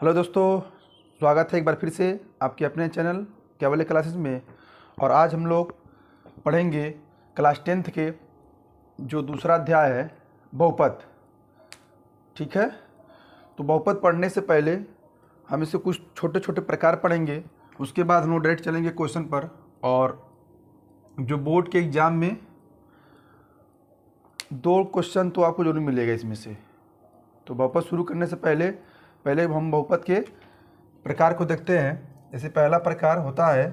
Hello दोस्तों, स्वागत है एक बार फिर से आपके अपने चैनल केवल क्लासेस में। और आज हम लोग पढ़ेंगे क्लास 10th के जो दूसरा अध्याय है बहुपद। ठीक है, तो बहुपद पढ़ने से पहले हम इसे कुछ छोटे छोटे प्रकार पढ़ेंगे, उसके बाद हम लोग डायरेक्ट चलेंगे क्वेश्चन पर। और जो बोर्ड के एग्ज़ाम में 2 क्वेश्चन तो आपको जरूर मिलेगा इसमें से। तो बहुपद शुरू करने से पहले हम बहुपद के प्रकार को देखते हैं। जैसे पहला प्रकार होता है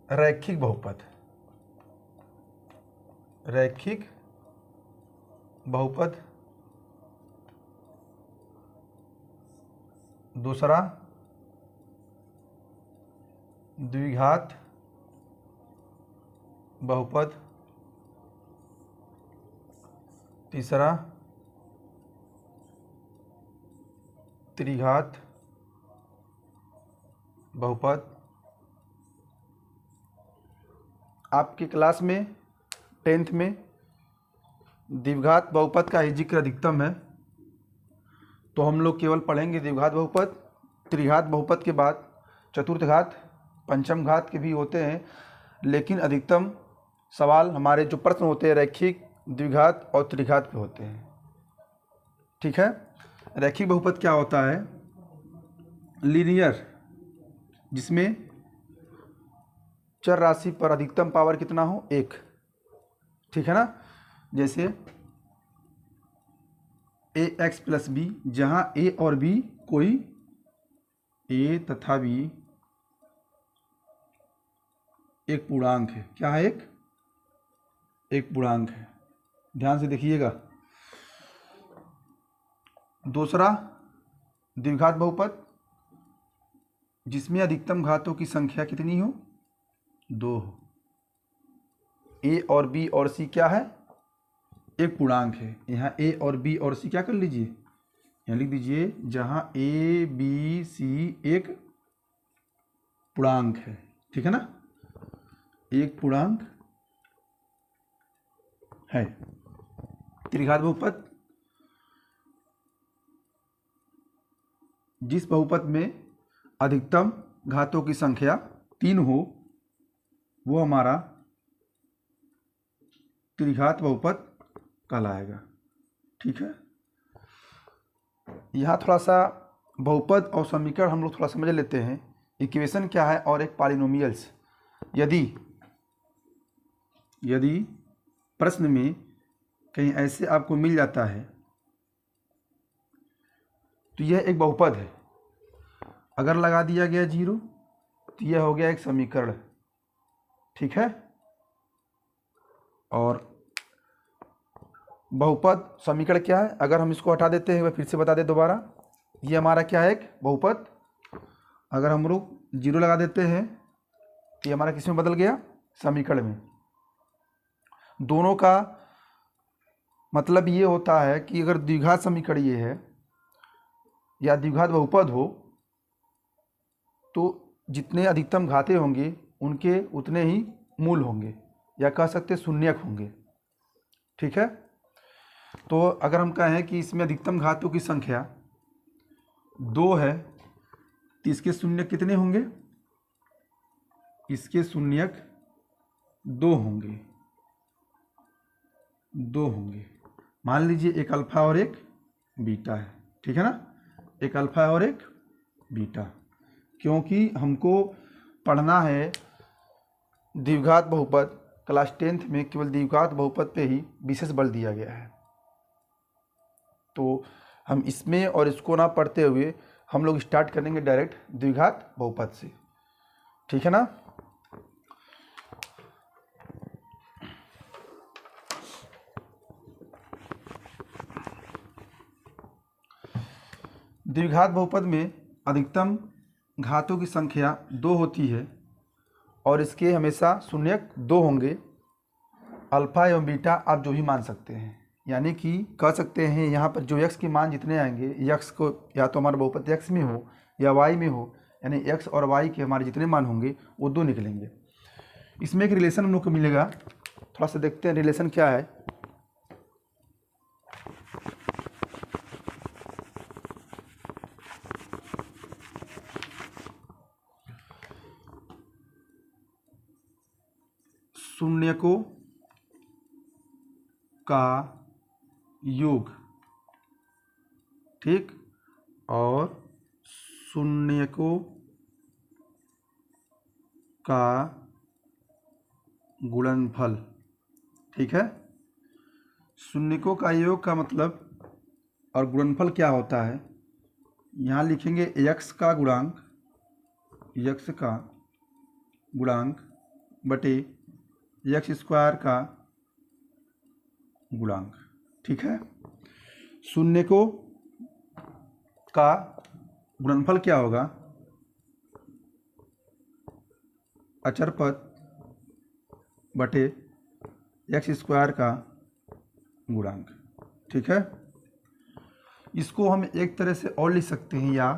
रैखिक बहुपद। रैखिक बहुपद। दूसरा द्विघात बहुपद। तीसरा त्रिघात बहुपद। आपकी क्लास में 10th में द्विघात बहुपद का ही जिक्र अधिकतम है, तो हम लोग केवल पढ़ेंगे द्विघात बहुपद। त्रिघात बहुपद के बाद चतुर्थ घात, पंचम घात के भी होते हैं, लेकिन अधिकतम सवाल हमारे जो प्रश्न होते हैं रैखिक, द्विघात और त्रिघात पे होते हैं। ठीक है, रैखिक बहुपद क्या होता है? लीनियर, जिसमें चर राशि पर अधिकतम पावर कितना हो? 1। ठीक है ना। जैसे ax प्लस बी, जहाँ a और b कोई a तथा b एक पूर्णांक है। क्या है? एक पूर्णांक है। ध्यान से देखिएगा। दूसरा द्विघात बहुपद, जिसमें अधिकतम घातों की संख्या कितनी हो? 2 हो। a और b और c क्या है? एक पूर्णांक है। यहाँ a और b और c क्या कर लीजिए, यहाँ लिख दीजिए, जहाँ a b c एक पूर्णांक है। ठीक है ना, एक पूर्णांक है। त्रिघात बहुपद, जिस बहुपद में अधिकतम घातों की संख्या 3 हो, वो हमारा त्रिघात बहुपद कहलाएगा। ठीक है, यहाँ थोड़ा सा बहुपद और समीकरण हम लोग थोड़ा समझ लेते हैं। इक्वेशन क्या है और एक पॉलिनोमियल्स। यदि प्रश्न में कहीं ऐसे आपको मिल जाता है तो यह एक बहुपद है, अगर लगा दिया गया 0 तो यह हो गया एक समीकरण। ठीक है, और बहुपद समीकरण क्या है? अगर हम इसको हटा देते हैं, वह फिर से बता दें दोबारा, ये हमारा क्या है? एक बहुपद। अगर हम लोग 0 लगा देते हैं, ये हमारा किस में बदल गया? समीकरण में। दोनों का मतलब ये होता है कि अगर द्विघात समीकरण ये है या द्विघात बहुपद हो, तो जितने अधिकतम घाते होंगे उनके उतने ही मूल होंगे, या कह सकते शून्यक होंगे। ठीक है, तो अगर हम कहें कि इसमें अधिकतम घातों की संख्या 2 है, तो इसके शून्यक कितने होंगे? इसके शून्यक 2 होंगे। 2 होंगे। मान लीजिए एक अल्फा और एक बीटा है। ठीक है ना, एक अल्फा और एक बीटा, क्योंकि हमको पढ़ना है द्विघात बहुपद। क्लास 10th में केवल द्विघात बहुपद पे ही विशेष बल दिया गया है, तो हम इसमें और इसको ना पढ़ते हुए हम लोग स्टार्ट करेंगे डायरेक्ट द्विघात बहुपद से। ठीक है ना। द्विघात बहुपद में अधिकतम घातों की संख्या 2 होती है और इसके हमेशा शून्यक 2 होंगे। अल्फा एवं बीटा आप जो भी मान सकते हैं, यानी कि कह सकते हैं यहाँ पर जो x के मान जितने आएंगे, x को या तो हमारा बहुपद x में हो या y में हो, यानी x और y के हमारे जितने मान होंगे वो 2 निकलेंगे। इसमें एक रिलेशन हम लोग को मिलेगा, थोड़ा सा देखते हैं रिलेशन क्या है। शून्यकों का योग, ठीक, और शून्यकों का गुणनफल, ठीक है। शून्यकों का योग का मतलब और गुणनफल क्या होता है, यहाँ लिखेंगे x का गुणांक, x का गुणांक बटे x स्क्वायर का गुणांक, ठीक है। शून्यकों का गुणनफल क्या होगा, अचर पद बटे x स्क्वायर का गुणांक, ठीक है। इसको हम एक तरह से और लिख सकते हैं, या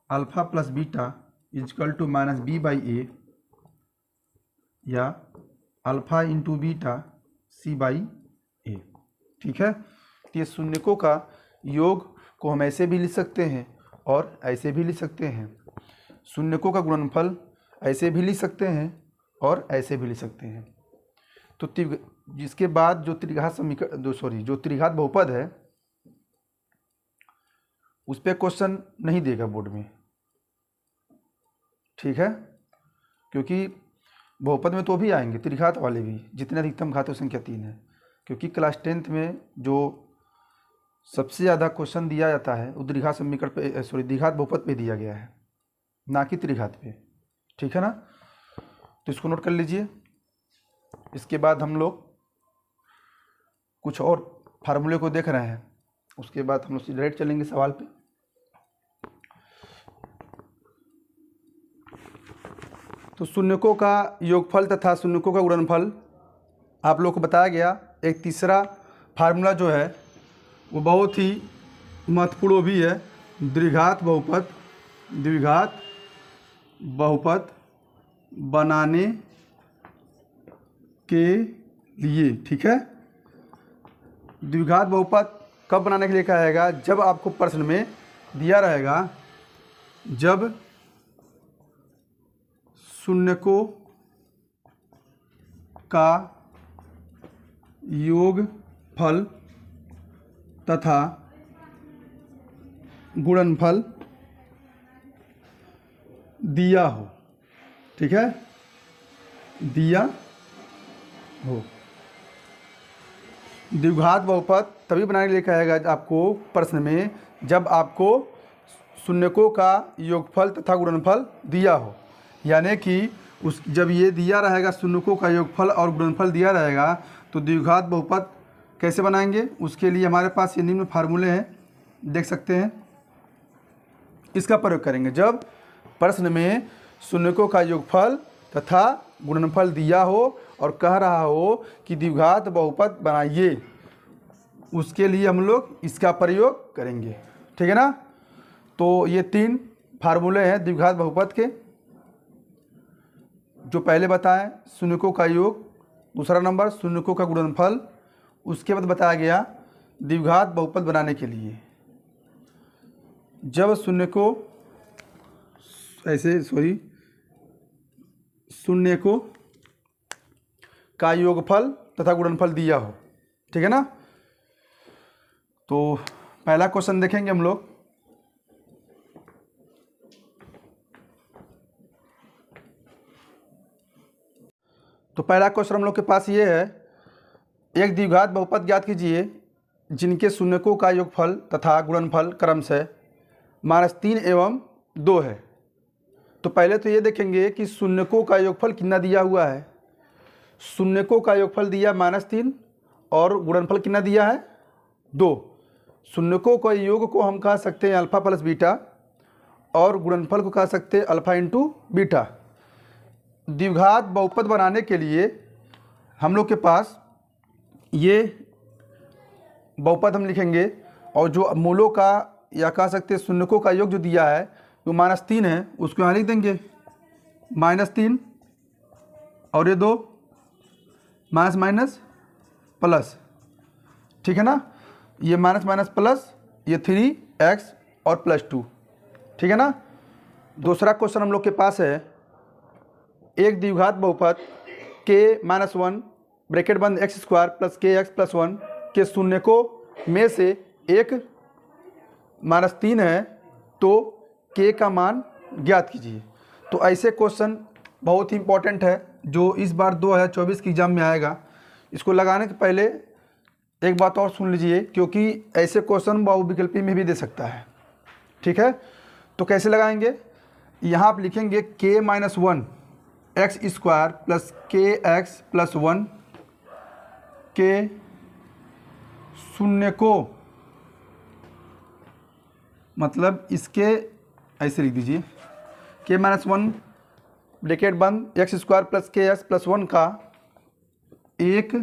alpha plus beta equal to minus b by a, या alpha into beta c by a, ठीक है। तो ये शून्यकों का योग को हम ऐसे भी लिख सकते हैं और ऐसे भी लिख सकते हैं। शून्यकों का गुणनफल ऐसे भी लिख सकते हैं और ऐसे भी लिख सकते हैं। तो जिसके बाद जो त्रिघात समीकरण जो त्रिघात बहुपद है उस पर क्वेश्चन नहीं देगा बोर्ड में, ठीक है, क्योंकि बहुपद में तो भी आएंगे त्रिघात वाले भी, जितने अधिकतम घातों संख्या 3 है, क्योंकि क्लास 10th में जो सबसे ज़्यादा क्वेश्चन दिया जाता है वो द्विघात समीकरण पे द्विघात बहुपद पे दिया गया है, ना कि त्रिघात पे, ठीक है ना। तो इसको नोट कर लीजिए। इसके बाद हम लोग कुछ और फार्मूले को देख रहे हैं, उसके बाद हम लोग डायरेक्ट चलेंगे सवाल पे। तो शून्यकों का योगफल तथा शून्यकों का गुणनफल आप लोग को बताया गया। एक तीसरा फार्मूला जो है वो बहुत ही महत्वपूर्ण भी है, द्विघात बहुपद बनाने के लिए, ठीक है। द्विघात बहुपद कब बनाने के लिए कहा जाएगा, जब आपको प्रश्न में दिया रहेगा जब शून्यकों का योगफल तथा गुणनफल दिया हो, ठीक है, दिया हो। द्विघात बहुपद तभी बनाने के लिए कहेगा आपको प्रश्न में जब आपको शून्यकों का योगफल तथा गुणनफल दिया हो, यानी कि जब ये दिया रहेगा शून्यकों का योगफल और गुणनफल दिया रहेगा तो द्विघात बहुपद कैसे बनाएंगे, उसके लिए हमारे पास ये निम्न फार्मूले हैं, देख सकते हैं। इसका प्रयोग करेंगे जब प्रश्न में शून्यकों का योगफल तथा गुणनफल दिया हो और कह रहा हो कि द्विघात बहुपद बनाइए, उसके लिए हम लोग इसका प्रयोग करेंगे, ठीक है ना। तो ये 3 फार्मूले हैं द्विघात बहुपद के, जो पहले बताएं शून्यकों का योग, दूसरा नंबर शून्यकों का गुणनफल, उसके बाद बताया गया द्विघात बहुपद बनाने के लिए जब शून्यकों शून्यकों का योगफल तथा गुणनफल दिया हो, ठीक है ना। तो पहला क्वेश्चन देखेंगे हम लोग। तो पहला क्वेश्चन हम लोग के पास ये है, एक द्विघात बहुपद ज्ञात कीजिए जिनके शून्यकों का योगफल तथा गुणनफल क्रमशः -3 एवं 2 है। तो पहले तो ये देखेंगे कि शून्यकों का योगफल कितना दिया हुआ है। शून्यकों का योगफल दिया -3 और गुणनफल कितना दिया है 2। शून्यकों का योग को हम कह सकते हैं अल्फा प्लस बीटा और गुणनफल को कह सकते हैं अल्फा इंटू बीटा। द्विघात बहुपद बनाने के लिए हम लोग के पास ये बहुपद हम लिखेंगे और जो मूलों का या कह सकते हैं शून्यकों का योग जो दिया है जो -3 है उसको यहाँ लिख देंगे -3 और ये 2 माइनस माइनस प्लस, ठीक है ना। ये माइनस माइनस प्लस, ये 3x और +2, ठीक है ना। दूसरा क्वेश्चन हम लोग के पास है एक द्विघात बहुपद k-1 ब्रैकेट बंद एक्स स्क्वायर प्लस के एक्स प्लस 1 के शून्य को में से एक -3 है तो k का मान ज्ञात कीजिए। तो ऐसे क्वेश्चन बहुत ही इंपॉर्टेंट है जो इस बार 2024 की एग्जाम में आएगा। इसको लगाने के पहले एक बात और सुन लीजिए, क्योंकि ऐसे क्वेश्चन बहुविकल्पी में भी दे सकता है। ठीक है, तो कैसे लगाएंगे? यहाँ आप लिखेंगे k-1 एक्स स्क्वायर प्लस के एक्स प्लस 1 के शून्य को, मतलब इसके ऐसे लिख दीजिए k-1 ब्रैकेट बंद एक्स स्क्वायर प्लस के एक्स प्लस 1 का एक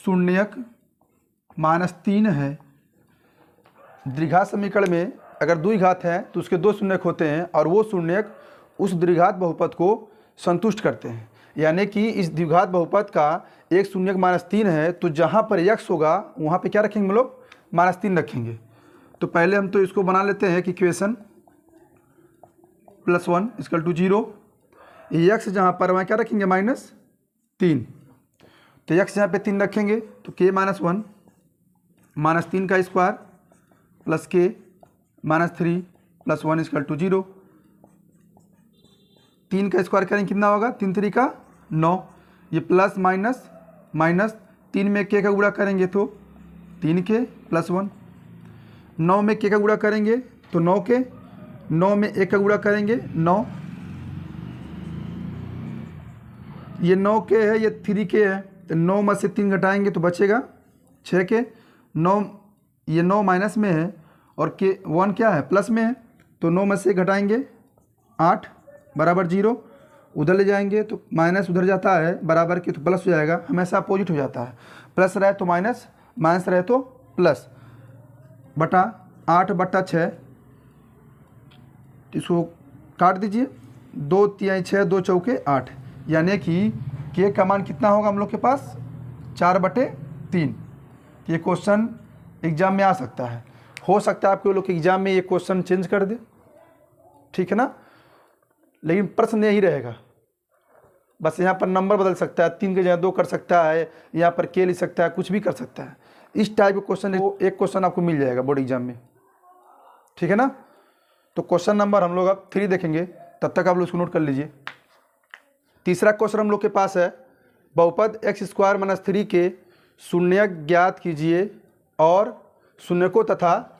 शून्यक -3 है। द्विघात समीकरण में अगर द्विघात है तो उसके दो शून्यक होते हैं और वो शून्यक उस द्विघात बहुपद को संतुष्ट करते हैं। यानी कि इस द्विघात बहुपद का एक शून्यक -3 है, तो जहाँ पर x होगा वहाँ पे क्या रखेंगे हम लोग? -3 रखेंगे। तो पहले हम तो इसको बना लेते हैं कि इक्वेशन +1 = 0। x जहाँ पर वहाँ क्या रखेंगे? -3। तो x यहाँ पे 3 रखेंगे तो k-1 -3 का स्क्वायर प्लस k -3 प्लस 1 = 0। 3 का स्क्वायर करेंगे कितना होगा? 3 3 का 9। ये प्लस माइनस माइनस 3 में k का गुणा करेंगे तो 3k प्लस 1। 9 में k का गुणा करेंगे तो 9k। 9 में 1 का गुणा करेंगे 9। ये 9k है, ये 3k है, तो 9 में से 3 घटाएंगे तो बचेगा 6k। 9 ये 9 माइनस में है और k 1 क्या है? प्लस में है, तो 9 में से घटाएंगे 8 बराबर 0। उधर ले जाएंगे तो माइनस उधर जाता है, बराबर के तो प्लस हो जाएगा, हमेशा अपोजिट हो जाता है। प्लस रहे तो माइनस, माइनस रहे तो प्लस, बटा 8/6। इसको काट दीजिए, 2 3 6 2 चौके 8, यानी कि k का मान कितना होगा हम लोग के पास? 4/3। ये क्वेश्चन एग्जाम में आ सकता है। हो सकता है आपके लोग के एग्जाम में ये क्वेश्चन चेंज कर दे, ठीक है ना, लेकिन प्रश्न यही रहेगा। बस यहाँ पर नंबर बदल सकता है, 3 के जगह 2 कर सकता है, यहाँ पर k लिख सकता है, कुछ भी कर सकता है। इस टाइप के क्वेश्चन एक क्वेश्चन आपको मिल जाएगा बोर्ड एग्जाम में, ठीक है ना। तो क्वेश्चन नंबर हम लोग अब 3 देखेंगे, तब तक आप लोग इसको नोट कर लीजिए। तीसरा क्वेश्चन हम लोग के पास है, बहुपद x² - 3 के शून्यक ज्ञात कीजिए और शून्यकों तथा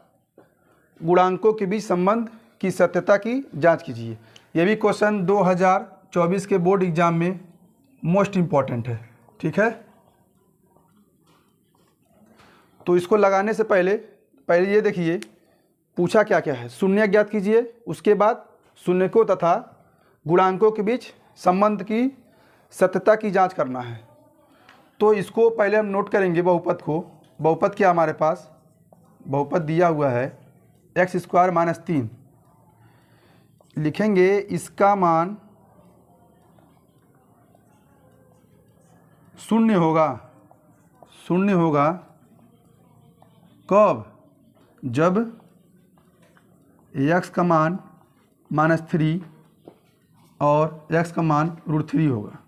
गुणांकों के बीच संबंध की सत्यता की जांच कीजिए। यह भी क्वेश्चन 2024 के बोर्ड एग्जाम में मोस्ट इम्पॉर्टेंट है, ठीक है। तो इसको लगाने से पहले ये देखिए पूछा क्या क्या है। शून्य ज्ञात कीजिए, उसके बाद शून्यकों तथा गुणांकों के बीच संबंध की सत्यता की जांच करना है। तो इसको पहले हम नोट करेंगे बहुपद को। बहुपद क्या हमारे पास? बहुपद दिया हुआ है x² - 3। लिखेंगे इसका मान शून्य होगा। शून्य होगा कब? जब x का मान -3 और x का मान √3 होगा।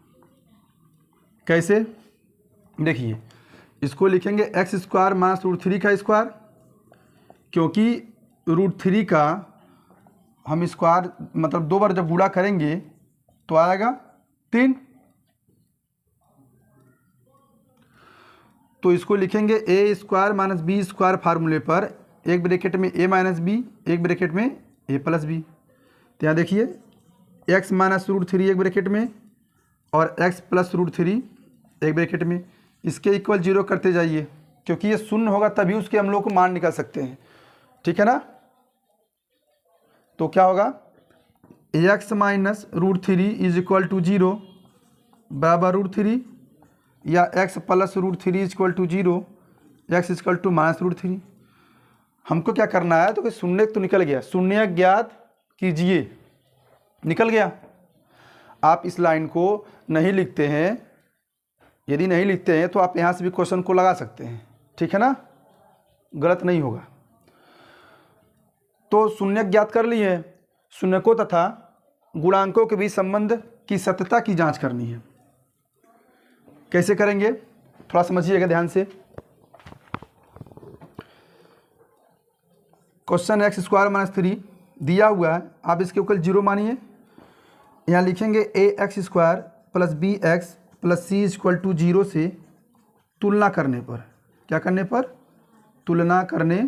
कैसे? देखिए, इसको लिखेंगे x² - √3 का स्क्वायर, क्योंकि √3 का हम स्क्वायर मतलब 2 बार जब गुणा करेंगे तो आएगा 3। तो इसको लिखेंगे a² - b² फार्मूले पर, एक ब्रैकेट में a - b, एक ब्रैकेट में a + b। तो यहाँ देखिए x - √3 एक ब्रैकेट में और x + √3 एक ब्रैकेट में। इसके इक्वल 0 करते जाइए, क्योंकि ये शून्य होगा तभी उसके हम लोग को मान निकाल सकते हैं, ठीक है ना। तो क्या होगा? x - √3 = 0 बराबर √3, या x + √3 = 0, x = -√3। हमको क्या करना है? तो कि शून्य तो निकल गया, शून्य ज्ञात कीजिए, निकल गया। आप इस लाइन को नहीं लिखते हैं, यदि नहीं लिखते हैं तो आप यहाँ से भी क्वेश्चन को लगा सकते हैं, ठीक है ना, गलत नहीं होगा। तो शून्य ज्ञात कर लिए, शून्यकों तथा गुणांकों के बीच संबंध की सत्यता की जांच करनी है। कैसे करेंगे थोड़ा समझिएगा ध्यान से। क्वेश्चन एक्स स्क्वायर माइनस 3 दिया हुआ है, आप इसके ऊपर 0 मानिए। यहाँ लिखेंगे a x square plus b x plus c equal to 0 से तुलना करने पर, क्या करने पर, तुलना करने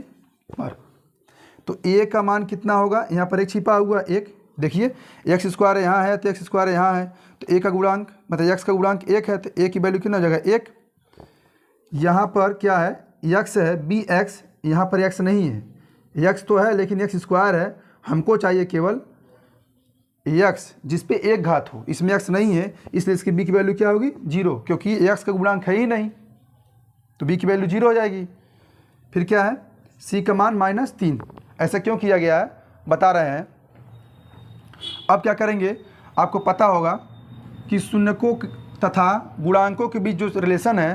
पर, तो ए का मान कितना होगा, यहाँ पर एक छिपा हुआ एक, देखिए एक्स स्क्वायर यहाँ है तो एक्स स्क्वायर यहाँ है, तो ए का गुणांक मतलब एक्स का गुणांक 1 है, तो ए की वैल्यू कितना हो जाएगा 1। यहाँ पर क्या है, एक्स है, बी एक्स, यहाँ पर एक्स नहीं है, एक्स तो है लेकिन एक्स स्क्वायर है, हमको चाहिए केवल एक्स जिस पे एक घात हो, इसमें एक्स नहीं है, इसलिए इसकी बी की वैल्यू क्या होगी 0, क्योंकि एक्स का गुणांक है ही नहीं, तो बी की वैल्यू 0 हो जाएगी। फिर क्या है, सी का मान -3। ऐसा क्यों किया गया है बता रहे हैं। अब क्या करेंगे, आपको पता होगा कि शून्यकों तथा गुणांकों के बीच जो रिलेशन है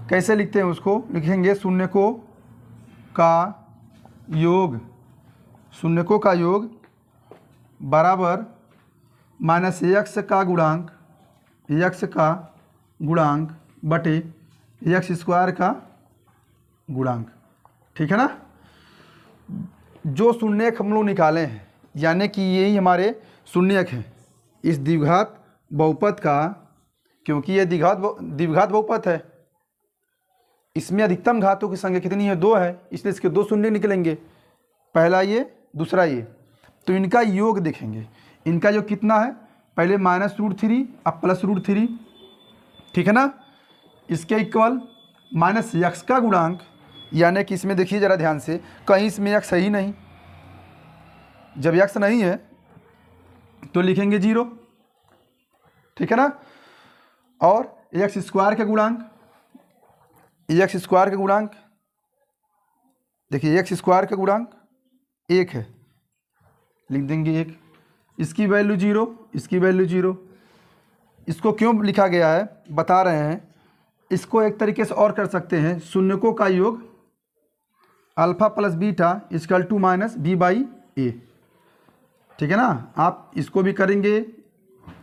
कैसे लिखते हैं, उसको लिखेंगे शून्यकों का योग, शून्यकों का योग बराबर माइनस एक्स का गुणांक, एक्स का गुणांक बटे एक्स स्क्वायर का गुणांक, ठीक है ना। जो शून्यक हम लोग निकाले हैं, यानी कि यही हमारे शून्यक हैं इस द्विघात बहुपद का, क्योंकि ये द्विघात बहुपद है, इसमें अधिकतम घातों की संख्या कितनी है 2 है, इसलिए इसके 2 शून्य निकलेंगे, पहला ये दूसरा ये, तो इनका योग देखेंगे, इनका योग कितना है, पहले -√3 अब +√3, ठीक है ना। इसके इक्वल माइनस एक्स का गुणांक, यानी कि इसमें देखिए ज़रा ध्यान से, कहीं इसमें एक्स है ही नहीं, जब एक्स नहीं है तो लिखेंगे 0, ठीक है ना। और एक्स स्क्वायर का गुणांक, एक्स स्क्वायर का गुणांक देखिए, एक्स स्क्वायर का गुणांक 1 है, लिख देंगे 1, इसकी वैल्यू 0, इसकी वैल्यू 0। इसको क्यों लिखा गया है बता रहे हैं, इसको एक तरीके से और कर सकते हैं, शून्यकों का योग alpha plus beta equal to minus b/a, ठीक है ना। आप इसको भी करेंगे,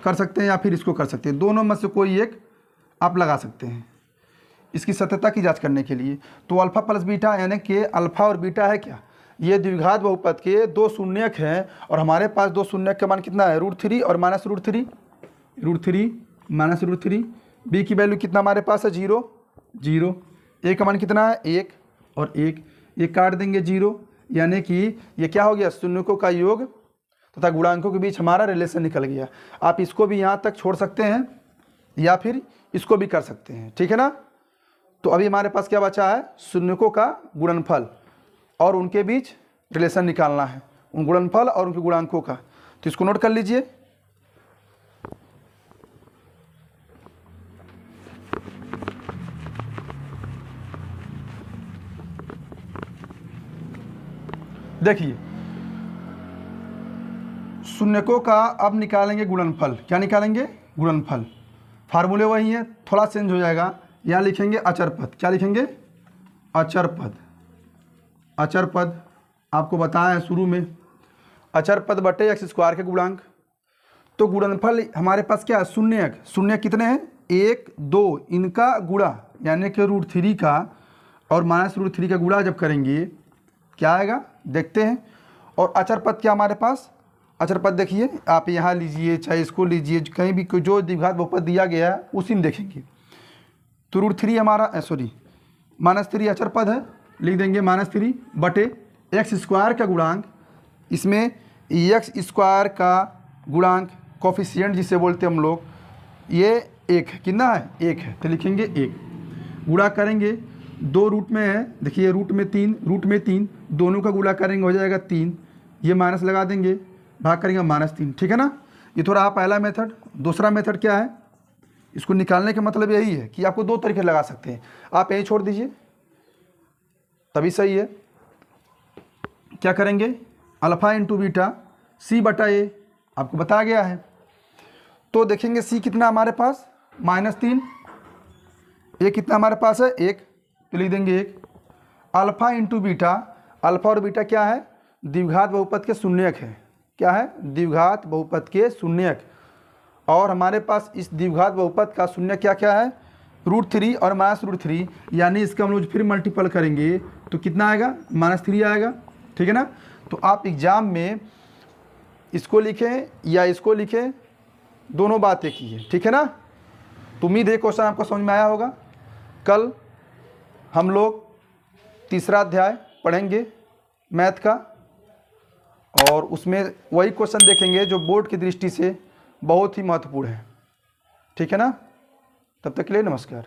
कर सकते हैं, या फिर इसको कर सकते हैं, दोनों में से कोई एक आप लगा सकते हैं इसकी सत्यता की जांच करने के लिए। तो अल्फा प्लस बीटा यानी कि अल्फा और बीटा है क्या, ये द्विघात बहुपद के 2 शून्यक हैं, और हमारे पास 2 शून्यक का मान कितना है √3 और -√3, √3 -√3। बी की वैल्यू कितना हमारे पास है 0, 0। ए का मान कितना है 1 और 1, ये काट देंगे 0, यानी कि ये क्या हो गया, शून्यकों का योग तथा गुणांकों के बीच हमारा रिलेशन निकल गया। आप इसको भी यहाँ तक छोड़ सकते हैं या फिर इसको भी कर सकते हैं, ठीक है ना। तो अभी हमारे पास क्या बचा है, शून्यकों का गुणनफल और उनके बीच रिलेशन निकालना है, उन गुणनफल और उनके गुणांकों का। तो इसको नोट कर लीजिए। देखिए शून्यकों का अब निकालेंगे गुणनफल, क्या निकालेंगे, गुणनफल। फार्मूले वही है, थोड़ा चेंज हो जाएगा, यहाँ लिखेंगे अचर पद, क्या लिखेंगे, अचर पद। अचर पद आपको बताया है शुरू में, अचर पद बटे एक्स स्क्वायर के गुणांक। तो गुणनफल हमारे पास क्या है, शून्यक, शून्यक कितने हैं 1 2, इनका गुणा यानी कि √3 का और -√3 का गुणा जब करेंगे क्या आएगा देखते हैं। और अचर पद क्या हमारे पास, अचर पद देखिए आप यहाँ लीजिए चाहे इसको लीजिए, कहीं भी जो द्विघात बहुपद दिया गया है उसी में देखेंगे। तो √3 हमारा -3 अचर पद है, लिख देंगे -3 बटे एक्स स्क्वायर का गुणांक, इसमें एक्स स्क्वायर का गुणांक कोफिशिएंट जिसे बोलते हैं हम लोग, ये 1 है, कितना है 1 है, तो लिखेंगे 1, गुणा करेंगे 2 रूट में है, देखिए रूट में 3, दोनों का गुणा करेंगे हो जाएगा 3, ये माइनस लगा देंगे, भाग करेंगे -3, ठीक है ना। ये थोड़ा आप पहला मेथड। दूसरा मेथड क्या है, इसको निकालने का मतलब यही है कि आपको 2 तरीके लगा सकते हैं, आप यही छोड़ दीजिए तभी सही है। क्या करेंगे, अल्फा इंटू बीटा c/a, आपको बताया गया है। तो देखेंगे c कितना हमारे पास -3, a कितना हमारे पास है 1, तो लिख देंगे 1, अल्फा इंटू बीटा, अल्फा और बीटा क्या है द्विघात बहुपद के शून्यक है, क्या है, द्विघात बहुपद के शून्यक। और हमारे पास इस द्विघात बहुपद का शून्य क्या क्या है, √3 और -√3, यानी इसका हम लोग फिर मल्टीपल करेंगे तो कितना आएगा, -3 आएगा। ठीक है ना। तो आप एग्ज़ाम में इसको लिखें या इसको लिखें, दोनों बातें की है। ठीक है ना। तो उम्मीद है क्वेश्चन आपको समझ में आया होगा। कल हम लोग तीसरा अध्याय पढ़ेंगे मैथ का, और उसमें वही क्वेश्चन देखेंगे जो बोर्ड की दृष्टि से बहुत ही महत्वपूर्ण है। ठीक है ना। तब तक के लिए नमस्कार।